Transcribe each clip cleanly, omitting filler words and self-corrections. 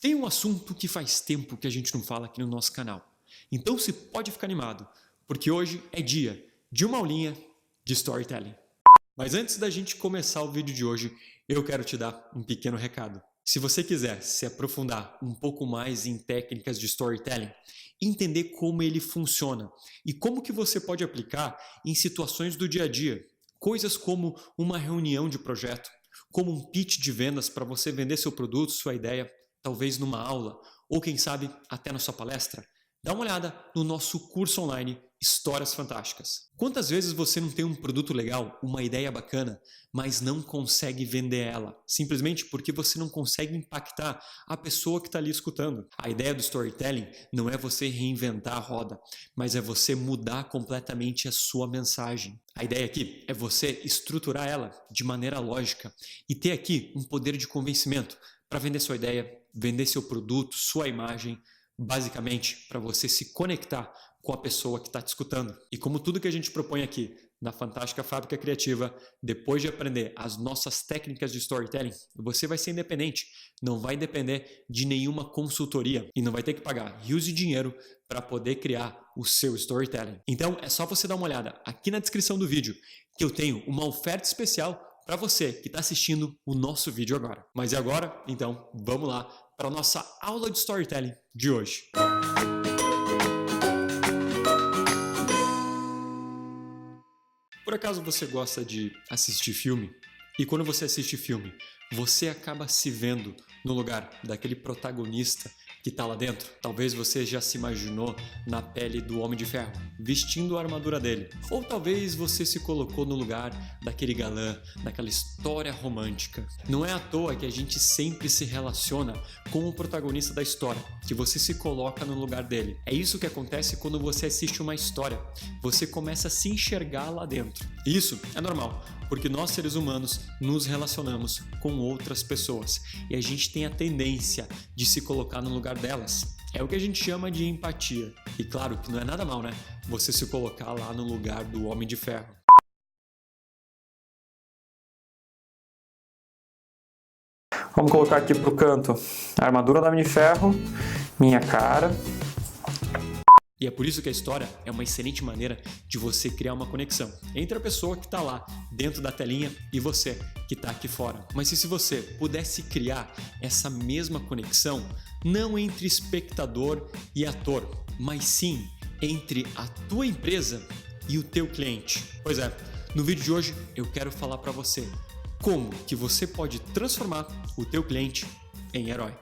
Tem um assunto que faz tempo que a gente não fala aqui no nosso canal. Então você pode ficar animado, porque hoje é dia de uma aulinha de storytelling. Mas antes da gente começar o vídeo de hoje, eu quero te dar um pequeno recado. Se você quiser se aprofundar um pouco mais em técnicas de storytelling, entender como ele funciona e como que você pode aplicar em situações do dia a dia, coisas como uma reunião de projeto, como um pitch de vendas para você vender seu produto, sua ideia, talvez numa aula, ou quem sabe até na sua palestra, dá uma olhada no nosso curso online Histórias Fantásticas. Quantas vezes você não tem um produto legal, uma ideia bacana, mas não consegue vender ela, simplesmente porque você não consegue impactar a pessoa que está ali escutando? A ideia do storytelling não é você reinventar a roda, mas é você mudar completamente a sua mensagem. A ideia aqui é você estruturar ela de maneira lógica e ter aqui um poder de convencimento para vender sua ideia, vender seu produto, sua imagem, basicamente para você se conectar com a pessoa que está te escutando. E como tudo que a gente propõe aqui na Fantástica Fábrica Criativa, depois de aprender as nossas técnicas de storytelling, você vai ser independente, não vai depender de nenhuma consultoria e não vai ter que pagar rios de dinheiro para poder criar o seu storytelling. Então é só você dar uma olhada aqui na descrição do vídeo que eu tenho uma oferta especial para você que está assistindo o nosso vídeo agora. Mas e agora? Então vamos lá para a nossa aula de storytelling de hoje. Por acaso você gosta de assistir filme? E quando você assiste filme, você acaba se vendo no lugar daquele protagonista que está lá dentro? Talvez você já se imaginou na pele do Homem de Ferro, vestindo a armadura dele. Ou talvez você se colocou no lugar daquele galã, daquela história romântica. Não é à toa que a gente sempre se relaciona com o protagonista da história, que você se coloca no lugar dele. É isso que acontece quando você assiste uma história. Você começa a se enxergar lá dentro. E isso é normal, porque nós seres humanos nos relacionamos com outras pessoas e a gente tem a tendência de se colocar no lugar delas. É o que a gente chama de empatia. E claro que não é nada mal, né? Você se colocar lá no lugar do Homem de Ferro. Vamos colocar aqui pro canto a armadura do Homem de Ferro, minha cara. E é por isso que a história é uma excelente maneira de você criar uma conexão entre a pessoa que está lá dentro da telinha e você que está aqui fora. Mas se você pudesse criar essa mesma conexão, não entre espectador e ator, mas sim entre a tua empresa e o teu cliente. Pois é, no vídeo de hoje eu quero falar para você como que você pode transformar o teu cliente em herói.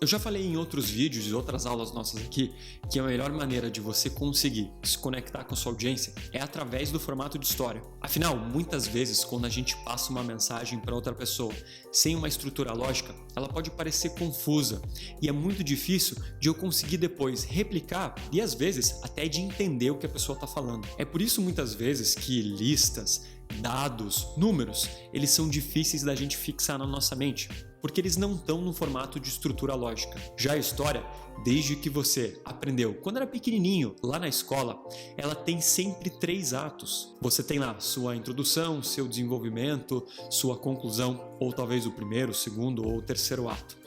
Eu já falei em outros vídeos e outras aulas nossas aqui que a melhor maneira de você conseguir se conectar com a sua audiência é através do formato de história. Afinal, muitas vezes quando a gente passa uma mensagem para outra pessoa sem uma estrutura lógica, ela pode parecer confusa e é muito difícil de eu conseguir depois replicar e às vezes até de entender o que a pessoa está falando. É por isso muitas vezes que listas, dados, números, eles são difíceis da gente fixar na nossa mente, porque eles não estão no formato de estrutura lógica. Já a história, desde que você aprendeu quando era pequenininho, lá na escola, ela tem sempre 3 atos. Você tem lá sua introdução, seu desenvolvimento, sua conclusão, ou talvez o primeiro, o segundo ou o terceiro ato.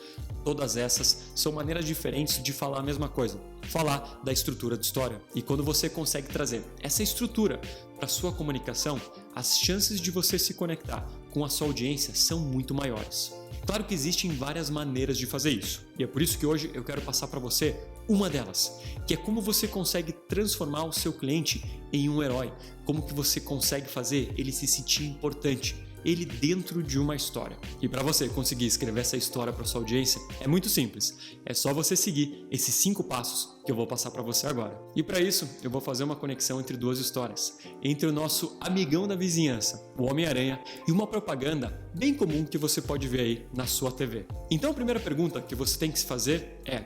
Todas essas são maneiras diferentes de falar a mesma coisa, falar da estrutura de história. E quando você consegue trazer essa estrutura para sua comunicação, as chances de você se conectar com a sua audiência são muito maiores. Claro que existem várias maneiras de fazer isso, e é por isso que hoje eu quero passar para você uma delas, que é como você consegue transformar o seu cliente em um herói, como que você consegue fazer ele se sentir importante, ele dentro de uma história. E para você conseguir escrever essa história para sua audiência, é muito simples. É só você seguir esses 5 passos que eu vou passar para você agora. E para isso, eu vou fazer uma conexão entre 2 histórias. Entre o nosso amigão da vizinhança, o Homem-Aranha, e uma propaganda bem comum que você pode ver aí na sua TV. Então a primeira pergunta que você tem que se fazer é: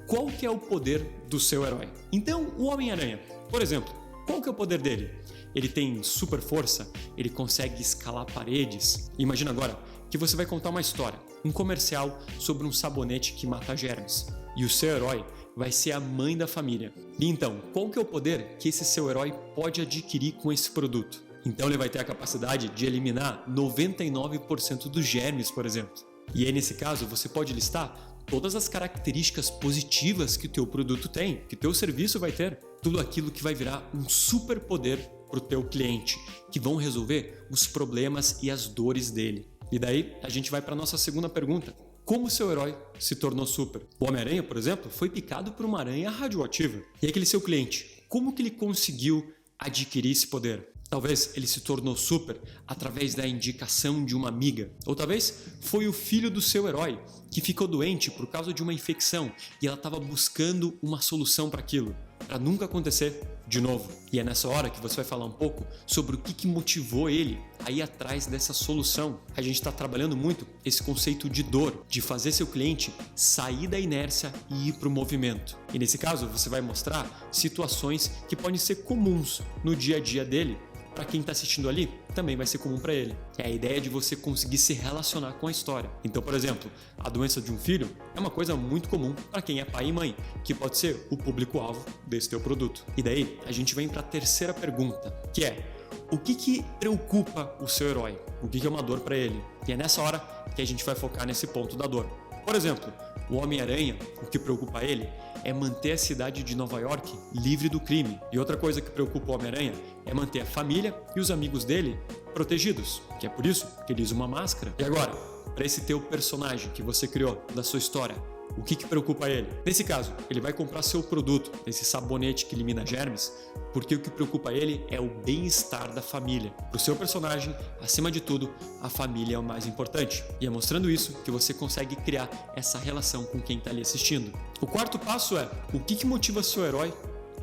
qual que é o poder do seu herói? Então, o Homem-Aranha, por exemplo, qual que é o poder dele? Ele tem super força, ele consegue escalar paredes. Imagina agora que você vai contar uma história, um comercial sobre um sabonete que mata germes. E o seu herói vai ser a mãe da família. E então, qual que é o poder que esse seu herói pode adquirir com esse produto? Então ele vai ter a capacidade de eliminar 99% dos germes, por exemplo. E aí nesse caso você pode listar todas as características positivas que o teu produto tem, que o teu serviço vai ter, tudo aquilo que vai virar um superpoder para o teu cliente, que vão resolver os problemas e as dores dele. E daí a gente vai para a nossa segunda pergunta. Como o seu herói se tornou super? O Homem-Aranha, por exemplo, foi picado por uma aranha radioativa. E aquele seu cliente, como que ele conseguiu adquirir esse poder? Talvez ele se tornou super através da indicação de uma amiga. Ou talvez foi o filho do seu herói que ficou doente por causa de uma infecção e ela estava buscando uma solução para aquilo, para nunca acontecer de novo. E é nessa hora que você vai falar um pouco sobre o que motivou ele a ir atrás dessa solução. A gente está trabalhando muito esse conceito de dor, de fazer seu cliente sair da inércia e ir para o movimento. E nesse caso você vai mostrar situações que podem ser comuns no dia a dia dele. Para quem está assistindo ali, também vai ser comum para ele. É a ideia de você conseguir se relacionar com a história. Então, por exemplo, a doença de um filho é uma coisa muito comum para quem é pai e mãe, que pode ser o público-alvo desse teu produto. E daí, a gente vem para a terceira pergunta, que é: o que preocupa o seu herói? O que é uma dor para ele? E é nessa hora que a gente vai focar nesse ponto da dor. Por exemplo, o Homem-Aranha, o que preocupa ele é manter a cidade de Nova York livre do crime. E outra coisa que preocupa o Homem-Aranha é manter a família e os amigos dele protegidos, que é por isso que ele usa uma máscara. E agora, para esse teu personagem que você criou, da sua história, o que preocupa ele? Nesse caso, ele vai comprar seu produto, esse sabonete que elimina germes, porque o que preocupa ele é o bem-estar da família. Para o seu personagem, acima de tudo, a família é o mais importante. E é mostrando isso que você consegue criar essa relação com quem está ali assistindo. O quarto passo é: o que motiva seu herói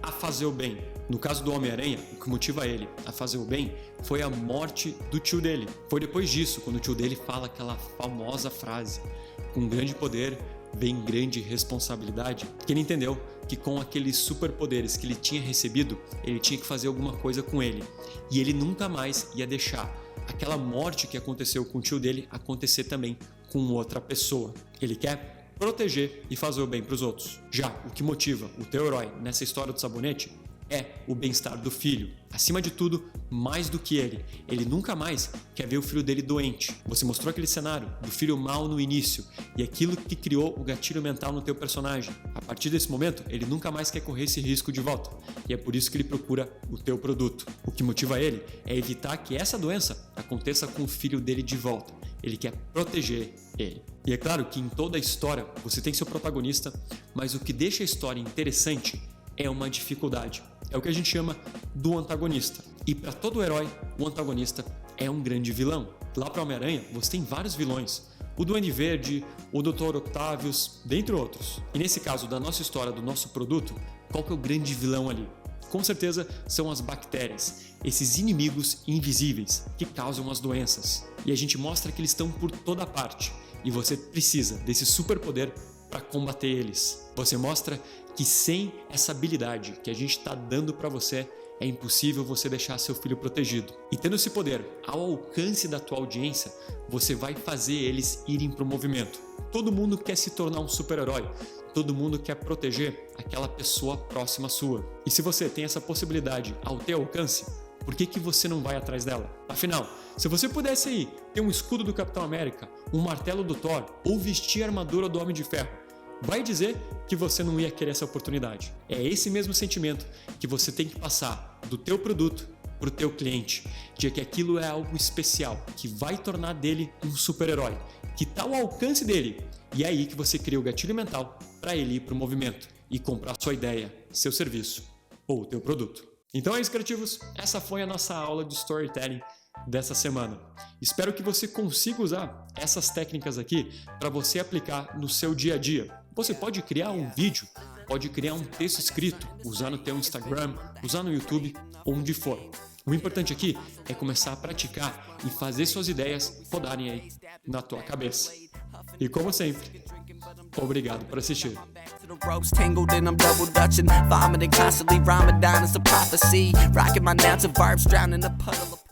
a fazer o bem? No caso do Homem-Aranha, o que motiva ele a fazer o bem foi a morte do tio dele. Foi depois disso, quando o tio dele fala aquela famosa frase: com grande poder vem grande responsabilidade, que ele entendeu que com aqueles superpoderes que ele tinha recebido, ele tinha que fazer alguma coisa com ele. E ele nunca mais ia deixar aquela morte que aconteceu com o tio dele acontecer também com outra pessoa. Ele quer proteger e fazer o bem para os outros. Já o que motiva o teu herói nessa história do sabonete é o bem-estar do filho. Acima de tudo, mais do que ele. Ele nunca mais quer ver o filho dele doente. Você mostrou aquele cenário do filho mal no início e aquilo que criou o gatilho mental no teu personagem. A partir desse momento, ele nunca mais quer correr esse risco de volta. E é por isso que ele procura o teu produto. O que motiva ele é evitar que essa doença aconteça com o filho dele de volta. Ele quer proteger ele. E é claro que em toda a história você tem seu protagonista, mas o que deixa a história interessante é uma dificuldade. É o que a gente chama do antagonista. E para todo herói, o antagonista é um grande vilão. Lá para Homem-Aranha, você tem vários vilões. O Duende Verde, o Dr. Octavius, dentre outros. E nesse caso da nossa história, do nosso produto, qual que é o grande vilão ali? Com certeza são as bactérias, esses inimigos invisíveis que causam as doenças. E a gente mostra que eles estão por toda parte. E você precisa desse superpoder para combater eles. Você mostra que sem essa habilidade que a gente está dando para você, é impossível você deixar seu filho protegido. E tendo esse poder ao alcance da tua audiência, você vai fazer eles irem para o movimento. Todo mundo quer se tornar um super-herói. Todo mundo quer proteger aquela pessoa próxima sua. E se você tem essa possibilidade ao teu alcance, por que você não vai atrás dela? Afinal, se você pudesse aí ter um escudo do Capitão América, um martelo do Thor ou vestir a armadura do Homem de Ferro, vai dizer que você não ia querer essa oportunidade. É esse mesmo sentimento que você tem que passar do teu produto para o teu cliente, de que aquilo é algo especial, que vai tornar dele um super-herói, que está ao alcance dele. E é aí que você cria o gatilho mental para ele ir para o movimento e comprar sua ideia, seu serviço ou o teu produto. Então é isso, criativos. Essa foi a nossa aula de storytelling dessa semana. Espero que você consiga usar essas técnicas aqui para você aplicar no seu dia a dia. Você pode criar um vídeo, pode criar um texto escrito, usar no teu Instagram, usar no YouTube, onde for. O importante aqui é começar a praticar e fazer suas ideias rodarem aí na tua cabeça. E como sempre, obrigado por assistir. Tangled and I'm double dutching, vomiting constantly. Ramadan is a prophecy. Rocking my nouns and verbs, drowning a puddle of